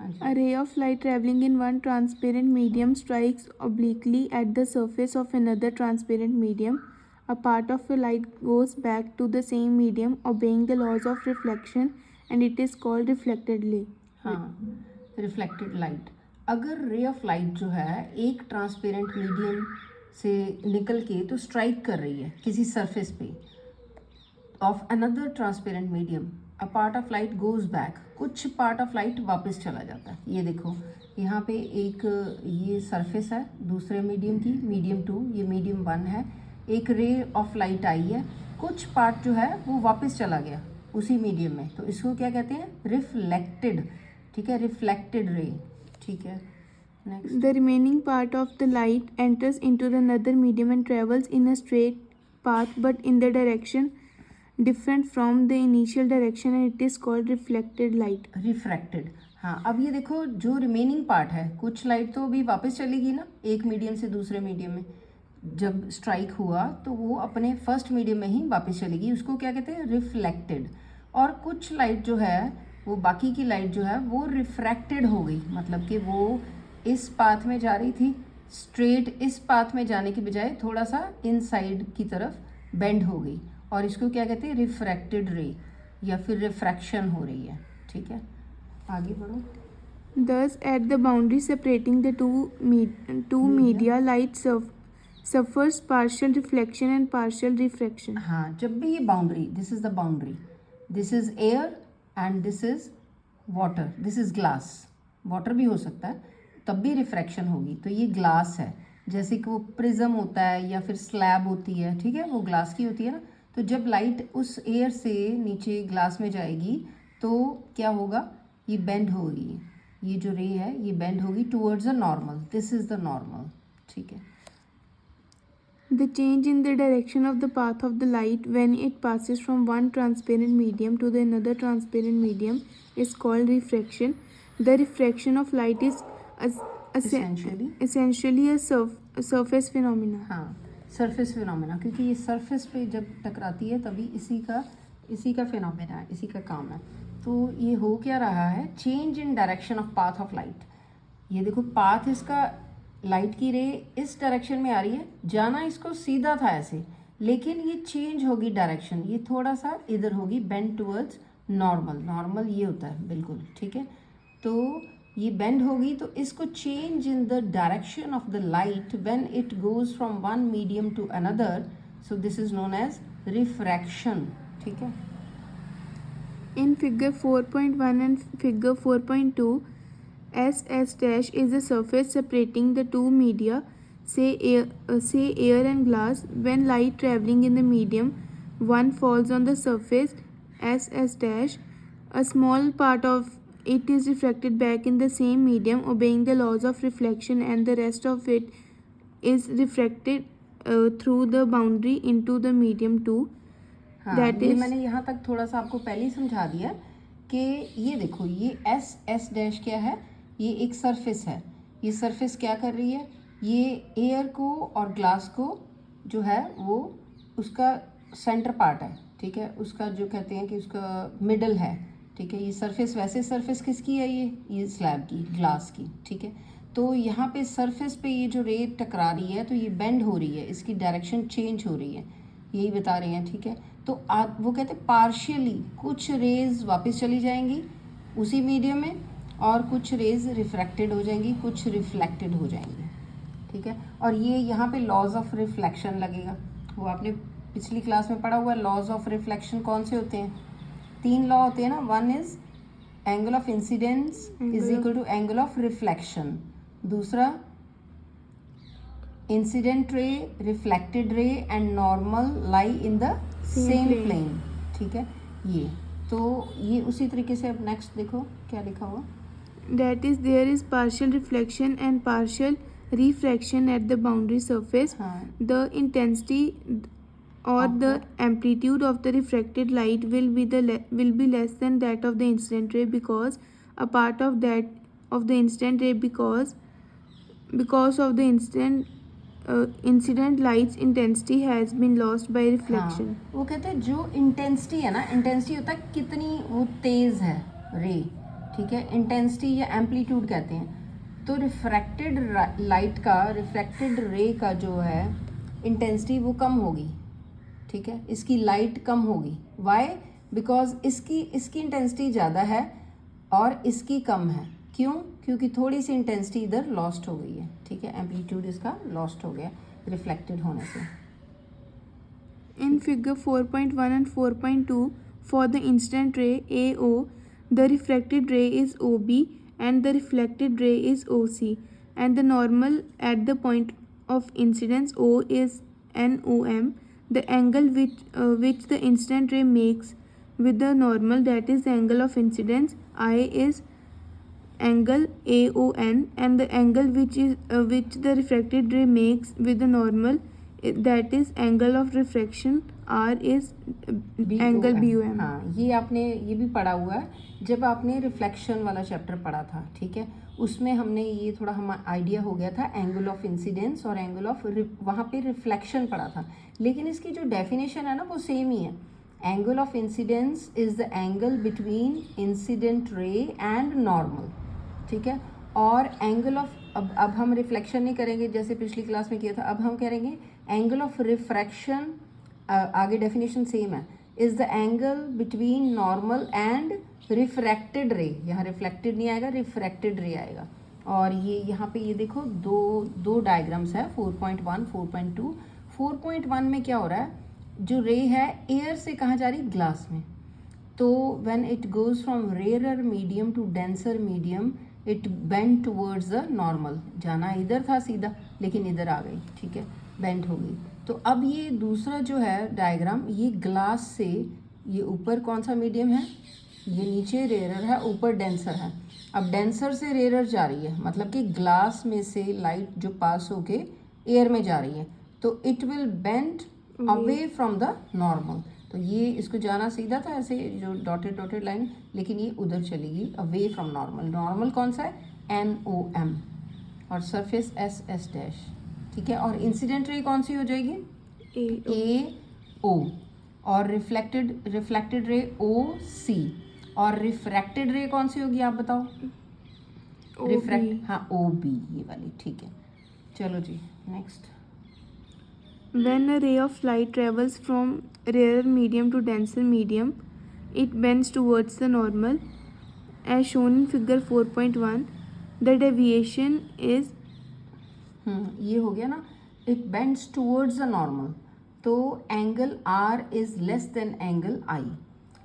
हाँ A जी। ray of light traveling in one transparent medium strikes obliquely at the surface of another transparent medium. A part of the light goes back to the same medium, obeying the laws of reflection, and it is called reflected ray. हाँ, reflected light. अगर ray of light जो है एक transparent medium से निकल के तो strike कर रही है किसी सरफेस पे of another transparent medium, a part of light goes back, कुछ पार्ट ऑफ लाइट वापस चला जाता है। ये देखो यहाँ पे एक ये सरफेस है दूसरे मीडियम की, मीडियम 2, ये मीडियम 1 है। एक रे ऑफ लाइट आई है, कुछ पार्ट जो है वो वापस चला गया उसी मीडियम में, तो इसको क्या कहते हैं? रिफ्लेक्टेड। ठीक है, रिफ्लेक्टेड रे। ठीक है, next. The remaining part of the light enters into the another medium and travels in a straight path but in the direction different from the initial direction, and it is called reflected light. Refracted. हाँ, अब ये देखो जो remaining part है, कुछ light तो अभी वापस चलेगी ना एक मीडियम से दूसरे मीडियम में, जब स्ट्राइक हुआ तो वो अपने फर्स्ट मीडियम में ही वापस चलेगी, उसको क्या कहते हैं? रिफ्लेक्टेड। और कुछ लाइट जो है वो बाकी की लाइट जो है वो रिफ्रैक्टेड हो गई, मतलब कि वो इस पाथ में जा रही थी, स्ट्रेट इस पाथ में जाने की बजाय थोड़ा सा इनसाइड की तरफ बेंड हो गई, और इसको क्या कहते हैं? रिफ्रैक्टेड रे, या फिर रिफ्रैक्शन हो रही है। ठीक है, आगे बढ़ो। Thus, at the boundary separating the two media, light suffers partial reflection and partial refraction. हाँ, जब भी ये boundary, this is the boundary, this is air and this is water, this is glass, water भी हो सकता है, तब भी रिफ्रैक्शन होगी। तो ये ग्लास है, जैसे कि वो प्रिज्म होता है या फिर स्लैब होती है, ठीक है, वो ग्लास की होती है ना। तो जब लाइट उस एयर से नीचे ग्लास में जाएगी तो क्या होगा? ये बेंड होगी, ये जो रे है ये बेंड होगी towards a normal, this is the normal. ठीक है, The change in the direction of the path of the light when it passes from one transparent medium to the another transparent medium is called refraction. The refraction of light is essentially a surface phenomena. हाँ, surface phenomena, क्योंकि ये surface पे जब टकराती है तभी इसी का फिनोमेना है, इसी का काम है। तो ये हो क्या रहा है? Change in direction of path of light. ये देखो पाथ इसका, लाइट की रे इस डायरेक्शन में आ रही है, जाना इसको सीधा था ऐसे, लेकिन ये चेंज होगी डायरेक्शन, ये थोड़ा सा इधर होगी, बेंड टूवर्ड्स नॉर्मल। नॉर्मल ये होता है बिल्कुल, ठीक है। तो ये बेंड होगी, तो इसको change in the direction of the light when it goes from one medium to another, so this is known as refraction. ठीक है, In figure 4.1 and figure 4.2, SS dash is a surface separating the two media, say air and glass. When light traveling in the medium one falls on the surface SS dash, a small part of it is reflected back in the same medium, obeying the laws of reflection, and the rest of it is refracted through the boundary into the medium 2. हाँ, ये मैंने यहाँ तक थोड़ा सा आपको पहले ही समझा दिया कि ये देखो ये एस डैश क्या है? ये एक सरफेस है। ये सरफेस क्या कर रही है? ये एयर को और ग्लास को जो है वो उसका सेंटर पार्ट है, ठीक है, उसका जो कहते हैं कि उसका मिडल है, ठीक है। ये सरफेस, वैसे सरफेस किसकी है? ये स्लैब की, ग्लास की, ठीक है। तो यहाँ पे सरफेस पे ये जो रे टकरा रही है तो ये बेंड हो रही है, इसकी डायरेक्शन चेंज हो रही है, यही बता रहे हैं, ठीक है। तो वो कहते हैं पार्शियली, कुछ रेज वापस चली जाएंगी उसी मीडियम में और कुछ रेज रिफ्रैक्टेड हो जाएंगी, कुछ रिफ्लेक्टेड हो जाएंगी, ठीक है। और ये यहाँ पे लॉज ऑफ रिफ्लेक्शन लगेगा, वो आपने पिछली क्लास में पढ़ा हुआ है। लॉज ऑफ रिफ्लेक्शन कौन से होते हैं? 3 लॉ होते हैं ना। One is angle of incidence is equal to angle of reflection, दूसरा incident ray, reflected ray and normal lie in the same plane, ठीक है। ये तो ये उसी तरीके से। अब नेक्स्ट देखो क्या लिखा हुआ, that is there is partial reflection and partial refraction at the boundary surface. हाँ, The intensity or the amplitude of the refracted light will be less than that of the incident ray, because a part of that of the incident ray because of the incident light's intensity has been lost by reflection. हाँ, वो कहते हैं जो intensity है ना, intensity होता है कितनी वो तेज है रे, ठीक है, इंटेंसिटी या एम्पलीट्यूड कहते हैं। तो रिफ्रैक्टेड लाइट का, रिफ्रैक्टेड रे का जो है इंटेंसिटी वो कम होगी, ठीक है, इसकी लाइट कम होगी। वाई? बिकॉज इसकी इंटेंसिटी ज़्यादा है और इसकी कम है। क्यों? क्योंकि थोड़ी सी इंटेंसिटी इधर लॉस्ट हो गई है, ठीक है, एम्पलीट्यूड इसका लॉस्ट हो गया रिफ्लेक्टेड होने से। In figure 4.1 and 4.2, for the incident ray AO, the refracted ray is OB and the reflected ray is OC, and the normal at the point of incidence O is NOM. The angle which the incident ray makes with the normal, that is the angle of incidence, I is angle AON, and the angle which the refracted ray makes with the normal, that is angle of refraction, R is angle BOM. हाँ, ये आपने ये भी पढ़ा हुआ है जब आपने रिफ्लेक्शन वाला चैप्टर पढ़ा था, ठीक है, उसमें हमने ये थोड़ा हम आइडिया हो गया था एंगल ऑफ इंसिडेंस और एंगल ऑफ वहाँ पे रिफ्लेक्शन पढ़ा था। लेकिन इसकी जो डेफिनेशन है ना वो सेम ही है। Angle of incidence is the angle between incident ray and normal, ठीक है। और एंगल ऑफ, अब हम रिफ्लेक्शन नहीं करेंगे जैसे पिछली क्लास में किया था, अब हम करेंगे एंगल ऑफ रिफ्रैक्शन। आगे डेफिनेशन सेम है, is the angle between normal and refracted रे। यहाँ रिफ्लेक्टेड नहीं आएगा, रिफ्रैक्टेड रे आएगा। और ये यहाँ पे ये देखो दो डायग्राम्स है, 4.1 4.2। 4.1 में क्या हो रहा है, जो रे है एयर से कहाँ जा रही है, ग्लास में। तो when it goes from rarer medium to denser medium, it bend towards the normal. जाना इधर था सीधा, लेकिन इधर आ गई, ठीक है, बेंड हो गई। तो अब ये दूसरा जो है डायग्राम, ये ग्लास से, ये ऊपर कौन सा मीडियम है, ये नीचे रेयरर है, ऊपर डेंसर है। अब डेंसर से रेयरर जा रही है, मतलब कि ग्लास में से लाइट जो पास होके एयर में जा रही है, तो it will bend away from the normal. तो ये इसको जाना सीधा था ऐसे जो डॉटेड लाइन, लेकिन ये उधर चलेगी अवे फ्रॉम नॉर्मल। नॉर्मल कौन सा है, NOM, और सरफेस S डैश, ठीक है। और इंसिडेंट रे कौन सी हो जाएगी, AO, और रिफ्लेक्टेड रे OC, और रिफ्रैक्टेड रे कौन सी होगी आप बताओ, रिफ्रैक्ट, हाँ OB, ये वाली, ठीक है। चलो जी next. When a ray of light travels from rarer medium to denser medium, it bends towards the normal, as shown in figure 4.1. The deviation is ये हो गया ना, it bends towards the normal, तो angle R is less than angle I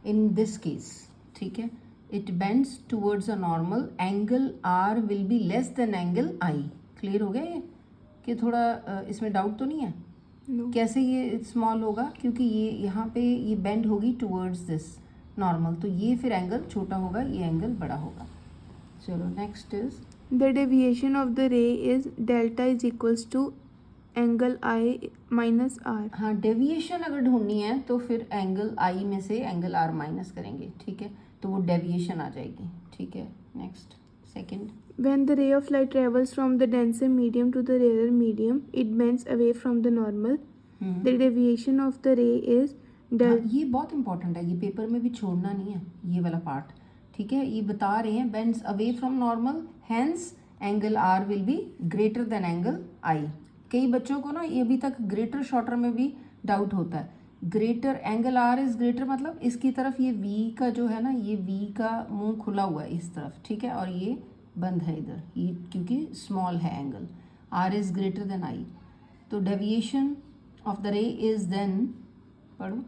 in this case, ठीक है। It bends towards the normal, angle R will be less than angle I। Clear हो गया ये, कि थोड़ा इसमें डाउट तो नहीं है? no. कैसे ये स्मॉल होगा, क्योंकि ये यहाँ पे ये बेंड होगी टूवर्ड्स दिस नॉर्मल, तो ये फिर एंगल छोटा होगा, ये एंगल बड़ा होगा। चलो next is, The deviation of the ray is delta is equals to angle I minus R. हाँ, डेविएशन अगर ढूंढनी है तो फिर एंगल I में से एंगल R माइनस करेंगे, ठीक है, तो वो डेविएशन आ जाएगी, ठीक है। Next second, When the ray of light travels from the denser medium to the rarer medium, it bends away from the normal. The deviation of the ray is delta. ये बहुत इंपॉर्टेंट है, ये paper में भी छोड़ना नहीं है ये वाला पार्ट, ठीक है। ये बता रहे हैं bends away from normal, hence angle R will be greater than angle I। कई बच्चों को ना ये अभी तक ग्रेटर शॉर्टर में भी डाउट होता है। Greater angle R is greater, मतलब इसकी तरफ ये V का जो है ना, ये V का मुंह खुला हुआ है इस तरफ, ठीक है, और ये बंद है इधर, ये क्योंकि स्मॉल है angle. R is greater than I, तो deviation of the ray is then, पढ़ो,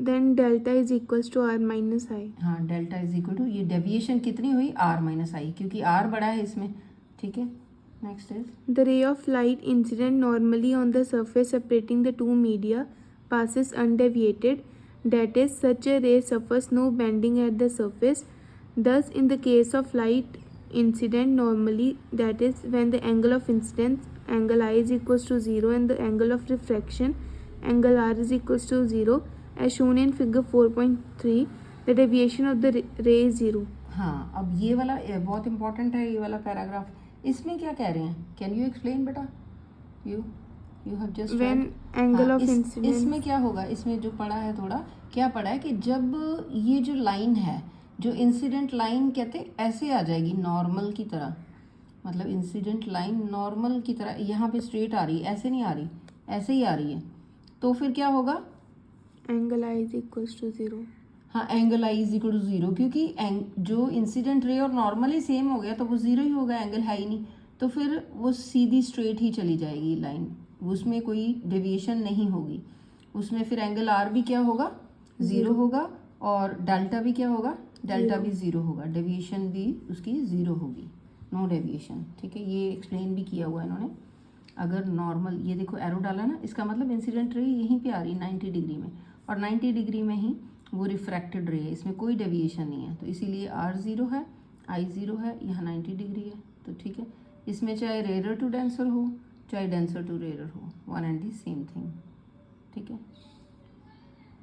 Then delta is equals to R minus I. हाँ, डेल्टा इज इक्वल टू, ये डेविएशन कितनी हुई, R माइनस I, क्योंकि R बड़ा है इसमें, ठीक है। Next is, The ray of light incident normally on the surface separating the two media passes undeviated. That is, such a ray suffers no bending at the surface. Thus, in the case of light incident normally, that is, when the angle of incidence, angle I is equals to 0, and the angle of refraction, angle R is equals to 0, as shown in figure 4.3, the deviation of the ray is 0. हाँ, अब ये वाला बहुत important है, ये वाला paragraph. इसमें क्या कह रहे हैं, कैन यू एक्सप्लेन बेटा, you have just, When angle of incidence, इसमें क्या होगा, इसमें जो पढ़ा है थोड़ा क्या पढ़ा है कि जब ये जो लाइन है जो इंसिडेंट लाइन कहते ऐसे आ जाएगी नॉर्मल की तरह, मतलब इंसिडेंट लाइन नॉर्मल की तरह यहाँ पे स्ट्रेट आ रही है, ऐसे नहीं आ रही, ऐसे ही आ रही है, तो फिर क्या होगा, angle I is equals to 0। हाँ, angle I is equal to 0, क्योंकि जो इंसिडेंट रे और नॉर्मल ही सेम हो गया तो वो 0 ही होगा, एंगल है ही नहीं, तो फिर वो सीधी स्ट्रेट ही चली जाएगी लाइन, उसमें कोई डेविएशन नहीं होगी, उसमें फिर एंगल आर भी क्या होगा, 0 होगा, और डेल्टा भी क्या होगा, डेल्टा भी 0 होगा, डेविएशन भी उसकी 0 होगी, नो डेविएशन। ठीक है, ये एक्सप्लेन भी किया हुआ है इन्होंने। अगर नॉर्मल, ये देखो एरो डाला ना, इसका मतलब इंसिडेंट रे यहीं पे आ रही है 90 डिग्री में, और 90 डिग्री में ही वो रिफ्रैक्टेड रे है, इसमें कोई डेविएशन नहीं है, तो इसीलिए आर 0 है, आई 0 है, यहाँ 90 डिग्री है, तो ठीक है, इसमें चाहे रेयर टू डेंसर हो चाहे डेंसर टू रेयर हो, one and the same thing. ठीक है।